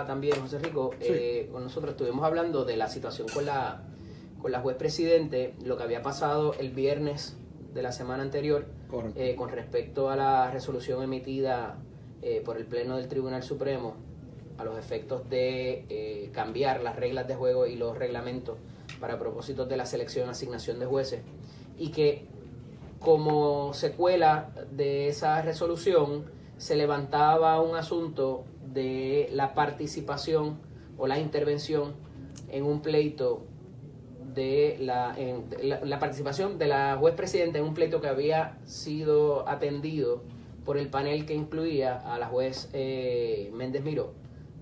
también, José Rico, Sí. con nosotros estuvimos hablando de la situación con la juez presidente, lo que había pasado el viernes de la semana anterior, Correcto. con respecto a la resolución emitida por el Pleno del Tribunal Supremo a los efectos de cambiar las reglas de juego y los reglamentos para propósitos de la selección y asignación de jueces, y que como secuela de esa resolución se levantaba un asunto de la participación o la intervención en un pleito la participación de la juez presidenta en un pleito que había sido atendido por el panel que incluía a la juez Méndez Miró,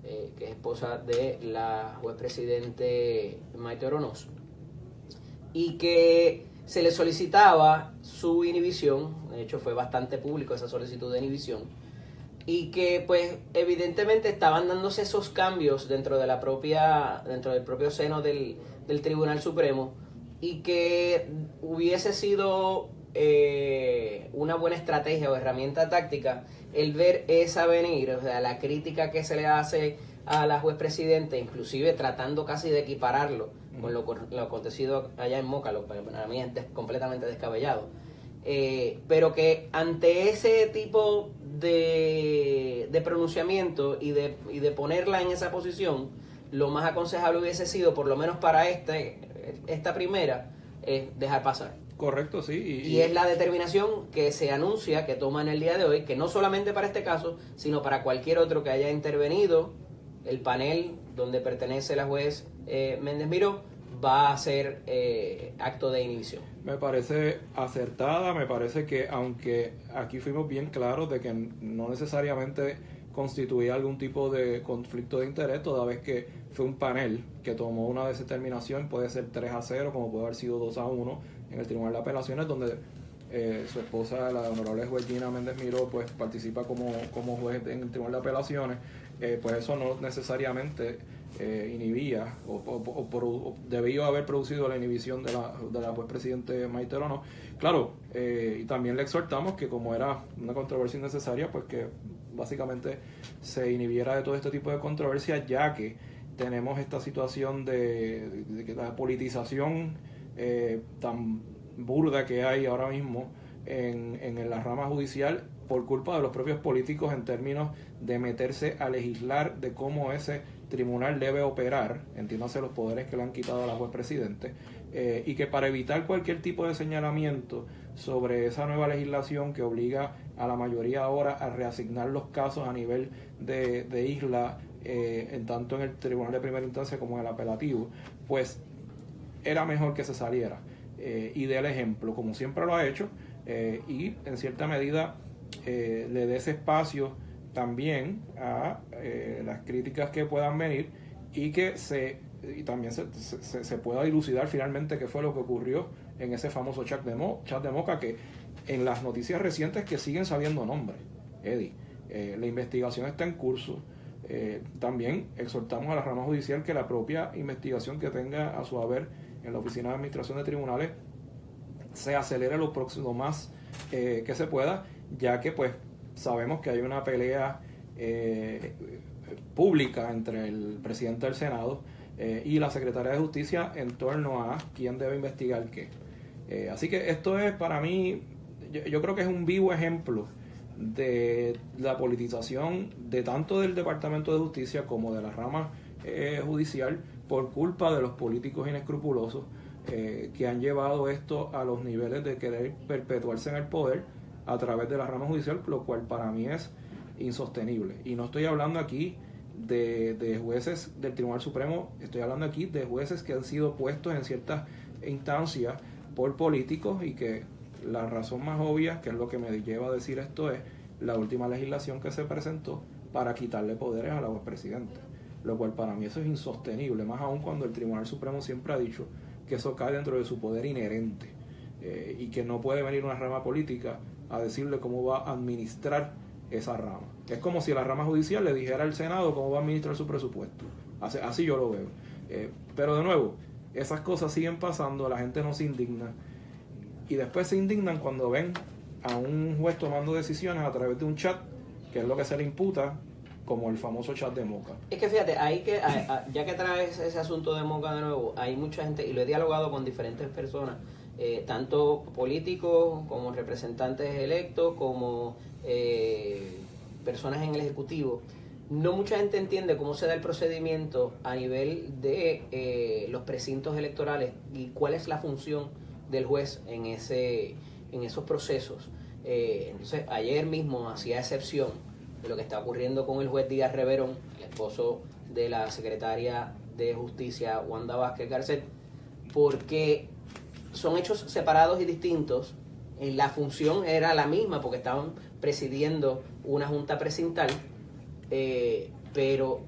que es esposa de la juez presidente Maite Oronoz, y que se le solicitaba su inhibición. De hecho fue bastante público esa solicitud de inhibición, y que pues evidentemente estaban dándose esos cambios dentro del propio seno del Tribunal Supremo, y que hubiese sido una buena estrategia o herramienta táctica el ver esa venir, o sea, la crítica que se le hace a la juez presidente, inclusive tratando casi de equipararlo con lo acontecido allá en Moca, lo que para mí es completamente descabellado. Pero que ante ese tipo de pronunciamiento y de ponerla en esa posición, lo más aconsejable hubiese sido, por lo menos para esta primera, dejar pasar. Correcto, sí. Y es la determinación que se anuncia, que toma en el día de hoy, que no solamente para este caso, sino para cualquier otro que haya intervenido, el panel donde pertenece la juez Méndez Miró va a hacer acto de inhibición. Me parece acertada, me parece que aunque aquí fuimos bien claros de que no necesariamente constituía algún tipo de conflicto de interés, toda vez que fue un panel que tomó una determinación, puede ser 3-0, como puede haber sido 2-1 en el Tribunal de Apelaciones, donde su esposa, la honorable juez Gina Méndez Miró, pues participa como juez en el Tribunal de Apelaciones. Pues eso no necesariamente inhibía o debió haber producido la inhibición de la juez presidente Maite Oronoz. Claro, y también le exhortamos que como era una controversia innecesaria, pues que básicamente se inhibiera de todo este tipo de controversias, ya que tenemos esta situación de que la politización tan burda que hay ahora mismo en la rama judicial por culpa de los propios políticos en términos de meterse a legislar de cómo ese tribunal debe operar, entiéndase los poderes que le han quitado a la juez presidente, y que para evitar cualquier tipo de señalamiento sobre esa nueva legislación que obliga a la mayoría ahora a reasignar los casos a nivel de isla, en tanto en el tribunal de primera instancia como en el apelativo, pues era mejor que se saliera y dé el ejemplo, como siempre lo ha hecho, y en cierta medida le dé ese espacio también a las críticas que puedan venir, y que también se pueda dilucidar finalmente qué fue lo que ocurrió en ese famoso chat de Moca, que en las noticias recientes que siguen saliendo nombres, Eddie, la investigación está en curso. También exhortamos a la rama judicial que la propia investigación que tenga a su haber en la Oficina de Administración de Tribunales se acelere lo próximo más que se pueda, ya que pues sabemos que hay una pelea pública entre el presidente del Senado y la secretaria de Justicia en torno a quién debe investigar qué. Así que esto es para mí, yo creo que es un vivo ejemplo de la politización de tanto del Departamento de Justicia como de la rama judicial por culpa de los políticos inescrupulosos que han llevado esto a los niveles de querer perpetuarse en el poder a través de la rama judicial, lo cual para mí es insostenible. Y no estoy hablando aquí de jueces del Tribunal Supremo, estoy hablando aquí de jueces que han sido puestos en ciertas instancias por políticos, y que la razón más obvia, que es lo que me lleva a decir esto, es la última legislación que se presentó para quitarle poderes a la juez presidenta, lo cual para mí eso es insostenible, más aún cuando el Tribunal Supremo siempre ha dicho que eso cae dentro de su poder inherente, y que no puede venir una rama política a decirle cómo va a administrar esa rama. Es como si la rama judicial le dijera al Senado cómo va a administrar su presupuesto. Así yo lo veo. Pero de nuevo, esas cosas siguen pasando, la gente no se indigna, y después se indignan cuando ven a un juez tomando decisiones a través de un chat, que es lo que se le imputa como el famoso chat de Moca. Es que fíjate, ya que traes ese asunto de Moca de nuevo, hay mucha gente, y lo he dialogado con diferentes personas, tanto políticos como representantes electos, como personas en el Ejecutivo. No mucha gente entiende cómo se da el procedimiento a nivel de los precintos electorales y cuál es la función del juez en esos procesos. Entonces, ayer mismo hacía excepción de lo que está ocurriendo con el juez Díaz Reverón, el esposo de la secretaria de Justicia, Wanda Vázquez Garcet, porque son hechos separados y distintos. La función era la misma porque estaban presidiendo una junta precintal, pero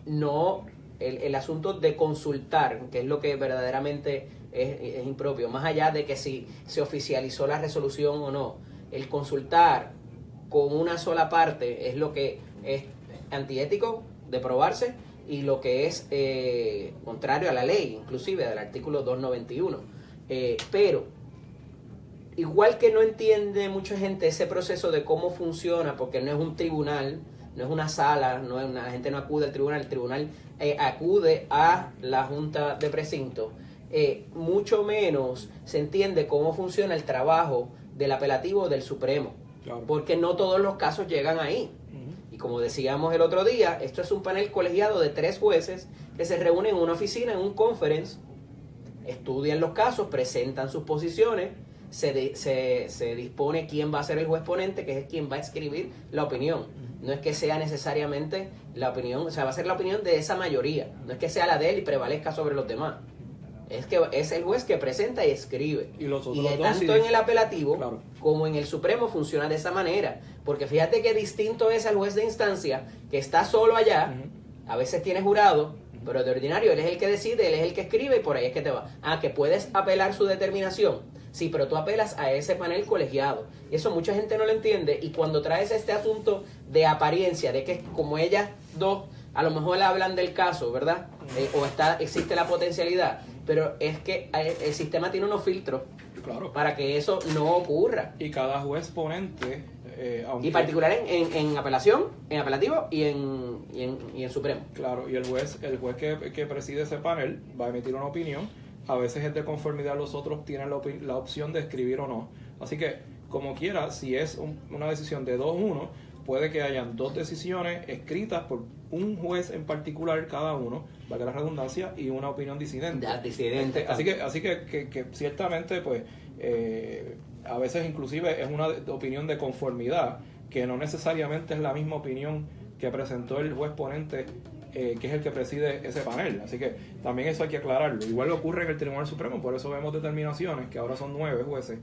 no el asunto de consultar, que es lo que verdaderamente es impropio, más allá de que si se oficializó la resolución o no, el consultar con una sola parte es lo que es antiético de probarse y lo que es contrario a la ley, inclusive del artículo 291. Pero igual que no entiende mucha gente ese proceso de cómo funciona, porque no es un tribunal, no es una sala, la gente no acude al tribunal, el tribunal acude a la junta de precinto, mucho menos se entiende cómo funciona el trabajo del apelativo del Supremo, claro, porque no todos los casos llegan ahí. Y como decíamos el otro día, esto es un panel colegiado de 3 jueces que se reúnen en una oficina, en un conference, estudian los casos, presentan sus posiciones, se dispone quién va a ser el juez ponente, que es quien va a escribir la opinión. No es que sea necesariamente la opinión, o sea, va a ser la opinión de esa mayoría, no es que sea la de él y prevalezca sobre los demás. Es que es el juez que presenta y escribe. Y tanto en el apelativo, claro, como en el Supremo funciona de esa manera. Porque fíjate qué distinto es al juez de instancia, que está solo allá, a veces tiene jurado, pero de ordinario él es el que decide, él es el que escribe y por ahí es que te va. Que puedes apelar su determinación. Sí, pero tú apelas a ese panel colegiado. Y eso mucha gente no lo entiende. Y cuando traes este asunto de apariencia, de que como ellas dos a lo mejor hablan del caso, ¿verdad? Existe la potencialidad, pero es que el sistema tiene unos filtros, claro, para que eso no ocurra. Y cada juez ponente, y particular en apelación, en apelativo y en Supremo. Claro, y el juez que preside ese panel va a emitir una opinión. A veces es de conformidad, los otros tienen la opción de escribir o no. Así que, como quiera, si es una decisión de 2-1, puede que hayan 2 decisiones escritas por un juez en particular cada uno, valga la redundancia, y una opinión disidente. Así que ciertamente, pues, a veces inclusive es una opinión de conformidad, que no necesariamente es la misma opinión que presentó el juez ponente, que es el que preside ese panel. Así que también eso hay que aclararlo. Igual ocurre en el Tribunal Supremo, por eso vemos determinaciones, que ahora son 9 jueces,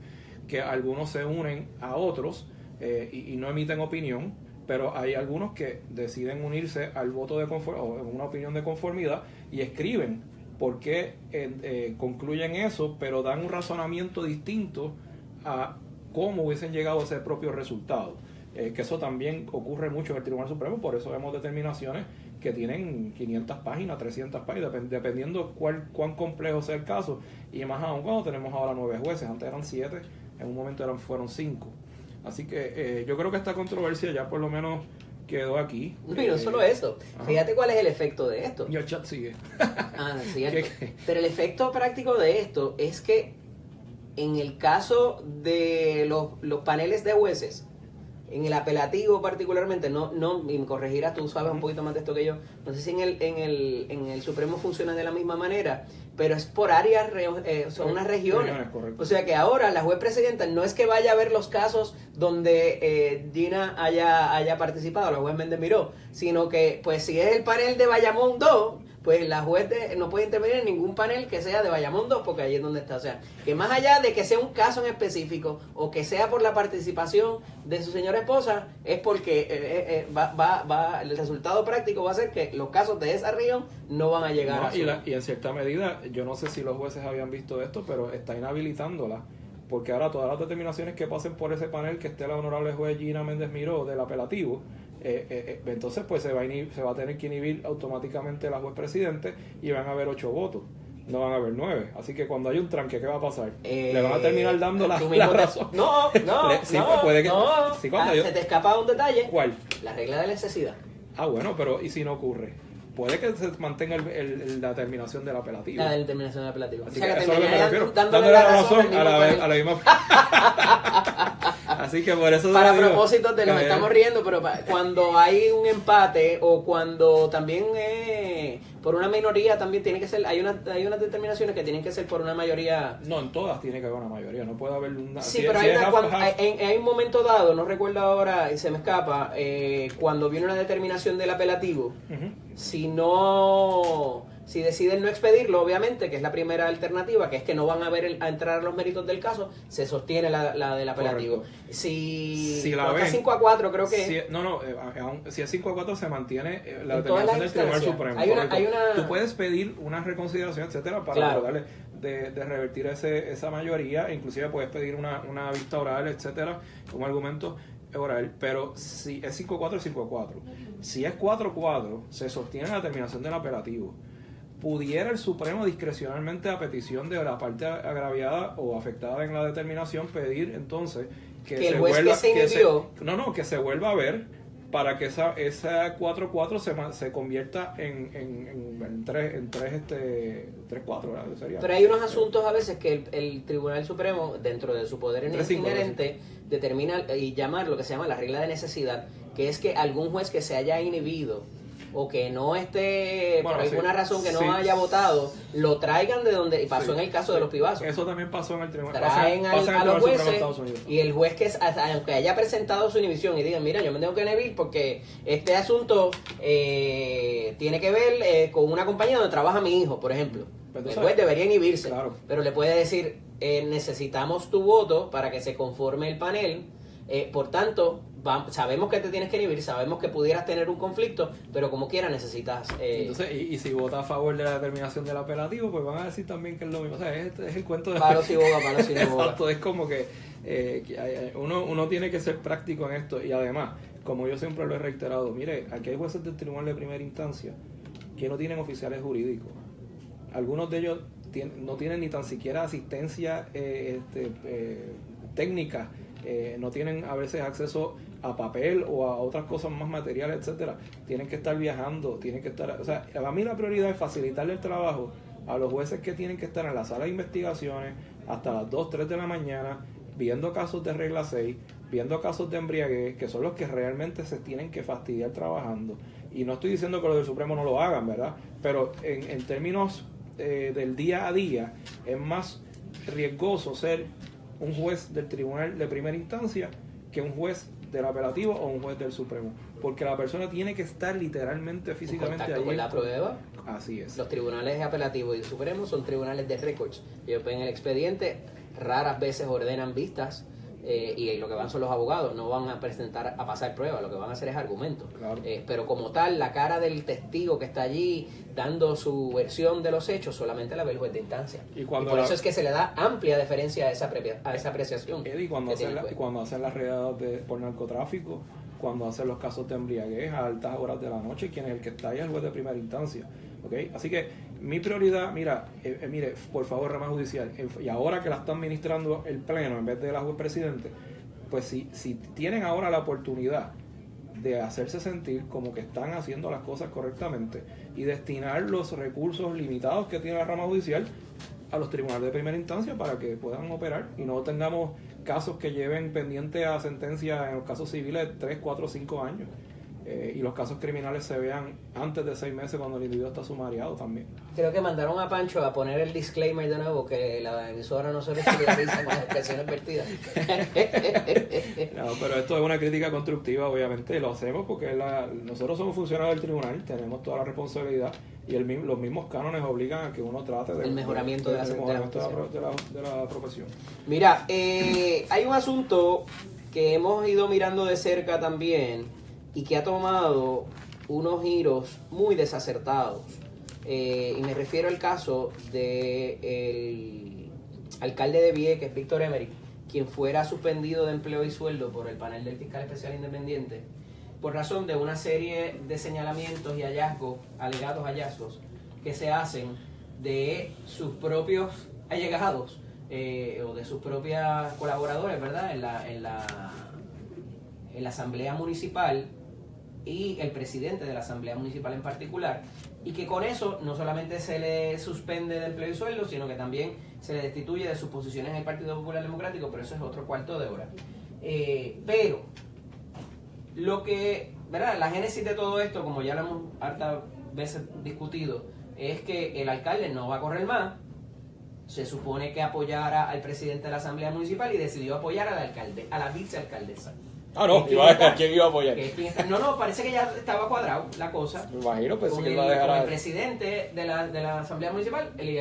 que algunos se unen a otros y no emiten opinión, pero hay algunos que deciden unirse al voto de o una opinión de conformidad y escriben por qué concluyen eso, pero dan un razonamiento distinto a cómo hubiesen llegado a ese propio resultado. Que eso también ocurre mucho en el Tribunal Supremo, por eso vemos determinaciones que tienen 500 páginas, 300 páginas, dependiendo cuán complejo sea el caso, y más aún cuando tenemos ahora 9 jueces, antes eran 7, en un momento fueron 5. Así que yo creo que esta controversia ya por lo menos quedó aquí. Y no solo eso, fíjate cuál es el efecto de esto. Y el chat sigue. Cierto. Pero el efecto práctico de esto es que en el caso de los paneles de jueces, en el apelativo particularmente, no y me corregirás, tú sabes un poquito más de esto que yo, no sé si en el Supremo funciona de la misma manera, pero es por áreas, son unas regiones. O sea que ahora la juez presidenta no es que vaya a ver los casos donde Gina haya participado, la juez Méndez Miró, sino que pues si es el panel de Bayamón 2, pues la juez no puede intervenir en ningún panel que sea de Bayamón 2, porque ahí es donde está. O sea, que más allá de que sea un caso en específico o que sea por la participación de su señora esposa, es porque el resultado práctico va a ser que los casos de esa región no van a llegar y en cierta medida, yo no sé si los jueces habían visto esto, pero está inhabilitándola, porque ahora todas las determinaciones que pasen por ese panel que esté la honorable juez Gina Méndez Miró del apelativo, entonces pues se va a tener que inhibir automáticamente la juez presidente y van a haber 8 votos, no van a haber 9. Así que cuando hay un tranque, ¿qué va a pasar? Le van a terminar dando la razón. No, se te escapa un detalle. ¿Cuál? La regla de la necesidad. Bueno, pero ¿y si no ocurre? Puede que se mantenga la terminación del apelativo. La determinación del apelativo. Así O sea, que que eso es lo que me refiero. dándole la razón a la misma. Así que por eso para digo, propósitos de nos estamos riendo, pero cuando hay un empate o cuando también por una minoría también tiene que ser, hay unas determinaciones que tienen que ser por una mayoría. No, en todas tiene que haber una mayoría, no puede haber una. Sí, pero hay un momento dado, no recuerdo ahora y se me escapa, cuando viene una determinación del apelativo, si deciden no expedirlo, obviamente, que es la primera alternativa, que es que no van a entrar a los méritos del caso, se sostiene la del apelativo. Correcto. Si la ven, 5-4, creo que si es 5-4 se mantiene la en todas determinación las del Tribunal instancias. Supremo. Tú puedes pedir una reconsideración, etcétera, para tratar de revertir esa mayoría, inclusive puedes pedir una vista oral, etcétera, como argumento oral, pero si es 5-4, es 5-4. Si es 4-4, se sostiene la determinación del apelativo. Pudiera el Supremo discrecionalmente, a petición de la parte agraviada o afectada en la determinación, pedir entonces que el juez que se inhibió que se vuelva a ver para que esa 4-4 se convierta en 3-4, ¿verdad? Sería. Pero hay unos asuntos a veces que el Tribunal Supremo, dentro de su poder inherente, determina y llama lo que se llama la regla de necesidad, que es que algún juez que se haya inhibido o que no esté, por alguna razón que no haya votado, lo traigan de donde, y pasó en el caso de los pibazos. Eso también pasó en el tribunal. Traen a los jueces, y el juez que, aunque haya presentado su inhibición y digan, mira, yo me tengo que inhibir porque este asunto tiene que ver con una compañía donde trabaja mi hijo, por ejemplo. El juez debería inhibirse, pero le puede decir, necesitamos tu voto para que se conforme el panel, por tanto, sabemos que te tienes que inhibir, sabemos que pudieras tener un conflicto, pero como quiera necesitas... Entonces, y si vota a favor de la determinación del apelativo, pues van a decir también que es lo mismo. O sea, es el cuento de... Palo si boga, palo si no boga. Exacto, es como que uno tiene que ser práctico en esto, y además, como yo siempre lo he reiterado, mire, aquí hay jueces del tribunal de primera instancia que no tienen oficiales jurídicos. Algunos de ellos no tienen ni tan siquiera asistencia técnica, no tienen a veces acceso a papel o a otras cosas más materiales, etcétera. Tienen que estar viajando, tienen que estar... O sea, a mí la prioridad es facilitarle el trabajo a los jueces que tienen que estar en la sala de investigaciones hasta las 2, 3 de la mañana, viendo casos de regla 6, viendo casos de embriaguez, que son los que realmente se tienen que fastidiar trabajando. Y no estoy diciendo que los del Supremo no lo hagan, ¿verdad? Pero en términos del día a día, es más riesgoso ser un juez del tribunal de primera instancia que un juez del apelativo o un juez del Supremo, porque la persona tiene que estar literalmente, físicamente allí con la prueba. Así es. Los tribunales apelativos y Supremo son tribunales de récords. Ellos ven el expediente, raras veces ordenan vistas, y lo que van son los abogados, no van a pasar pruebas, lo que van a hacer es argumentos. Claro. Pero como tal, la cara del testigo que está allí dando su versión de los hechos solamente la ve el juez de instancia. Y por eso es que se le da amplia deferencia a esa apreciación. Eddie, cuando hacen las redadas por narcotráfico, cuando hacen los casos de embriaguez a altas horas de la noche, quien es el que está ahí es el juez de primera instancia. ¿Okay? Así que mi prioridad, mire, por favor, rama judicial, y ahora que la está administrando el pleno en vez de la juez presidente, pues si tienen ahora la oportunidad de hacerse sentir como que están haciendo las cosas correctamente y destinar los recursos limitados que tiene la rama judicial a los tribunales de primera instancia para que puedan operar y no tengamos casos que lleven pendiente a sentencia en los casos civiles 3, 4, 5 años. Y los casos criminales se vean antes de 6 meses cuando el individuo está sumariado también. Creo que mandaron a Pancho a poner el disclaimer de nuevo, que la emisora no se solidariza con las expresiones vertidas. No, pero esto es una crítica constructiva, obviamente, lo hacemos porque nosotros somos funcionarios del tribunal, tenemos toda la responsabilidad y los mismos cánones obligan a que uno trate del mejoramiento de la profesión. Mira, hay un asunto que hemos ido mirando de cerca también y que ha tomado unos giros muy desacertados. Y me refiero al caso del alcalde de Vieques, Víctor Emery, quien fuera suspendido de empleo y sueldo por el panel del fiscal especial independiente por razón de una serie de señalamientos y alegados hallazgos que se hacen de sus propios allegados o de sus propios colaboradores, ¿verdad? En la asamblea municipal, y el presidente de la Asamblea Municipal en particular, y que con eso no solamente se le suspende de empleo y sueldo, sino que también se le destituye de sus posiciones en el Partido Popular Democrático, pero eso es otro cuarto de hora. Pero lo que, ¿verdad? La génesis de todo esto, como ya lo hemos hartas veces discutido, es que el alcalde no va a correr más. Se supone que apoyara al presidente de la Asamblea Municipal y decidió apoyar a la vicealcaldesa. Ah, no, ¿a quién iba a apoyar? No, parece que ya estaba cuadrado la cosa. Me imagino, pues con que él va a dejar con el presidente de la Asamblea Municipal y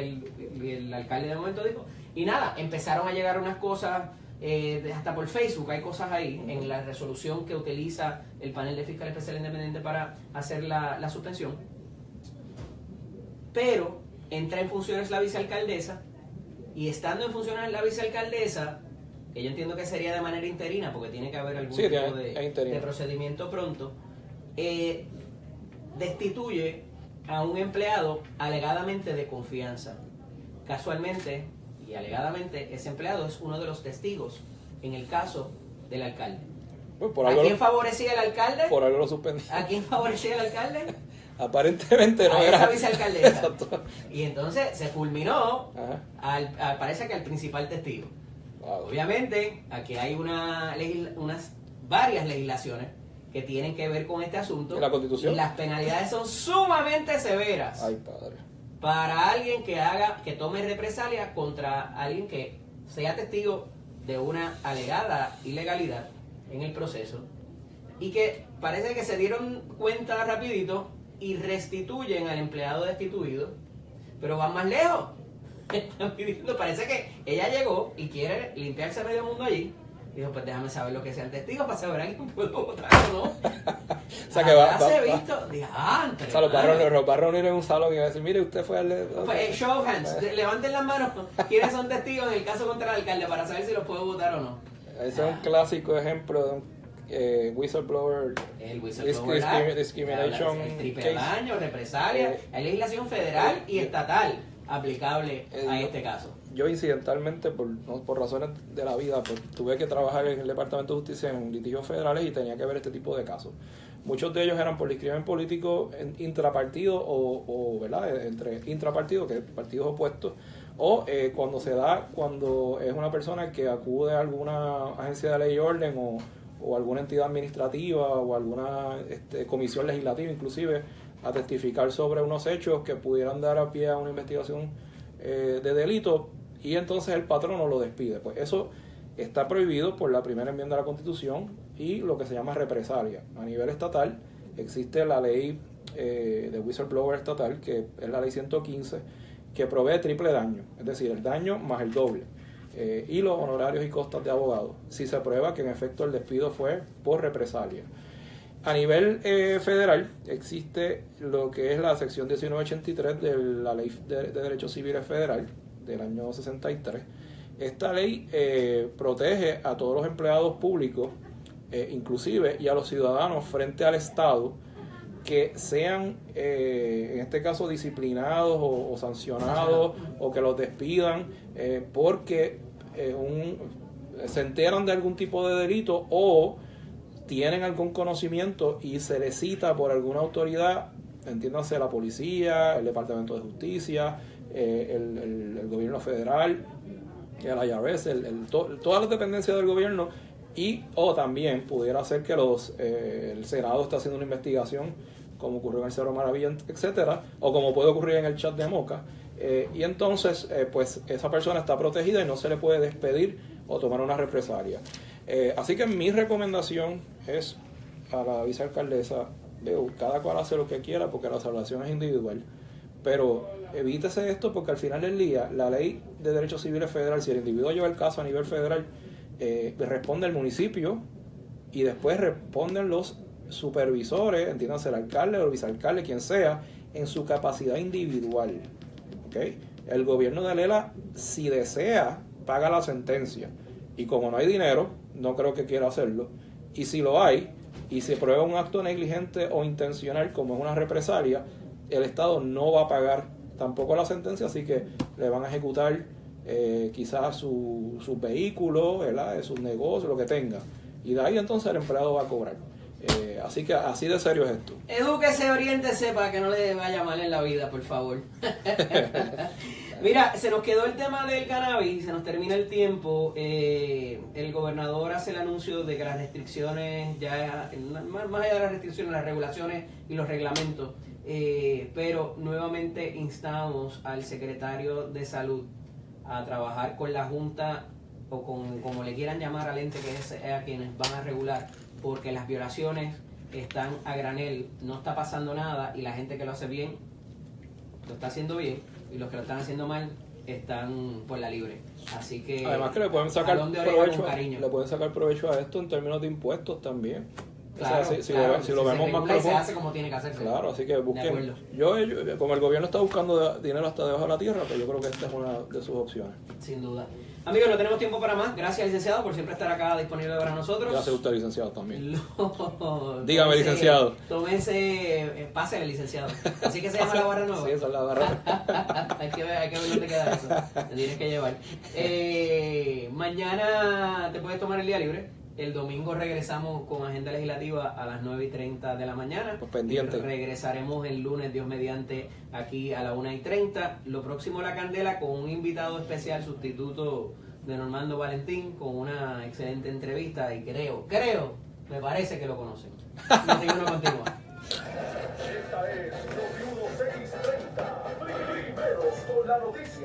el alcalde de momento dijo. Y nada, empezaron a llegar unas cosas, hasta por Facebook hay cosas ahí, en la resolución que utiliza el panel de fiscal especial independiente para hacer la suspensión. Pero entra en funciones la vicealcaldesa, y estando en funciones la vicealcaldesa, que yo entiendo que sería de manera interina, porque tiene que haber algún tipo de procedimiento pronto, destituye a un empleado alegadamente de confianza. Casualmente y alegadamente, ese empleado es uno de los testigos en el caso del alcalde. Pues ¿A quién favorecía el alcalde? Por algo lo suspendí. ¿A quién favorecía el alcalde? Aparentemente no a era esa vicealcaldesa. Exacto. Y entonces se fulminó parece que al principal testigo. Wow. Obviamente aquí hay varias legislaciones que tienen que ver con este asunto. ¿Y la Constitución? Y las penalidades son sumamente severas. Ay, padre. Para alguien que tome represalia contra alguien que sea testigo de una alegada ilegalidad en el proceso, y que parece que se dieron cuenta rapidito y restituyen al empleado destituido, pero van más lejos. Parece que ella llegó y quiere limpiarse medio mundo allí. Dijo, pues déjame saber lo que sea el testigo para saber a quién puedo votar o no. O sea que va visto, o sea, los va a reunir en un salón y va a decir, mire, usted fue al... Pues, show of hands, levanten las manos quiénes son testigos en el caso contra el alcalde para saber si los puedo votar o no. Ese es un clásico ejemplo de un whistleblower. El whistleblower discrimination el triple daño, represalia. Hay legislación federal y estatal aplicable a este caso. Yo incidentalmente, por razones de la vida, pues, tuve que trabajar en el Departamento de Justicia en litigios federales y tenía que ver este tipo de casos. Muchos de ellos eran por discriminación político intrapartido o ¿verdad? Entre intrapartidos, que partidos opuestos, o cuando es una persona que acude a alguna agencia de ley y orden o alguna entidad administrativa o alguna comisión legislativa inclusive a testificar sobre unos hechos que pudieran dar a pie a una investigación de delito, y entonces el patrono lo despide. Pues eso está prohibido por la primera enmienda de la Constitución y lo que se llama represalia. A nivel estatal existe la ley de whistleblower estatal, que es la ley 115, que provee triple daño, es decir, el daño más el doble, y los honorarios y costas de abogado, si se prueba que en efecto el despido fue por represalia. A nivel federal existe lo que es la sección 1983 de la Ley de Derechos Civiles Federal del año 63. Esta ley protege a todos los empleados públicos, inclusive, y a los ciudadanos frente al Estado que sean, en este caso, disciplinados o sancionados o que los despidan porque se enteran de algún tipo de delito o tienen algún conocimiento y se les cita por alguna autoridad, entiéndase la policía, el Departamento de Justicia, el gobierno federal, el IRS, todas las dependencias del gobierno, o también pudiera ser que el Senado está haciendo una investigación, como ocurrió en el Cerro Maravilla, etcétera, o como puede ocurrir en el chat de Moca, y entonces pues esa persona está protegida y no se le puede despedir o tomar una represalia. Así que mi recomendación es a la vicealcaldesa, cada cual hace lo que quiera porque la salvación es individual, pero evítese esto porque al final del día la ley de derechos civiles federal, si el individuo lleva el caso a nivel federal, responde el municipio y después responden los supervisores, entiéndase el alcalde o el vicealcalde, quien sea, en su capacidad individual. ¿Okay? El gobierno de Lela, si desea, paga la sentencia, y como no hay dinero, no creo que quiera hacerlo, y si lo hay y se prueba un acto negligente o intencional como es una represalia, el Estado no va a pagar tampoco la sentencia, así que le van a ejecutar quizás sus vehículos, sus negocios, lo que tenga, y de ahí entonces el empleado va a cobrar. Así que así de serio es esto. Edúquese, oriéntese para que no le vaya mal en la vida, por favor. Mira, se nos quedó el tema del cannabis, se nos termina el tiempo. El gobernador hace el anuncio de que las restricciones, ya más allá de las restricciones, las regulaciones y los reglamentos, pero nuevamente instamos al secretario de Salud a trabajar con la Junta o con como le quieran llamar al ente que es a quienes van a regular, porque las violaciones están a granel, no está pasando nada y la gente que lo hace bien lo está haciendo bien y los que lo están haciendo mal están por la libre. Así que además que le pueden sacar provecho a esto en términos de impuestos también. Claro, o sea, si lo se vemos más regula y se profundo, hace como tiene que hacerse. claro, así que busquen. Yo, como el gobierno está buscando dinero hasta debajo de la tierra, pues yo creo que esta es una de sus opciones. Sin duda. Amigos, no tenemos tiempo para más. Gracias, licenciado, por siempre estar acá disponible para nosotros. Gracias a usted, licenciado, también. Dígame, licenciado. Tómese, pásele, licenciado. Así que se llama la barra nueva. Sí, esa es la barra. hay que ver dónde queda eso. Te tienes que llevar. Mañana te puedes tomar el día libre. El domingo regresamos con agenda legislativa a las 9:30 de la mañana. Pues pendiente. Regresaremos el lunes, Dios mediante, aquí a las 1:30. Lo próximo, La Candela, con un invitado especial, sustituto de Normando Valentín, con una excelente entrevista. Y me parece que lo conocen. Noti1 continúa. Esta es Noti 1630. Primeros con la noticia.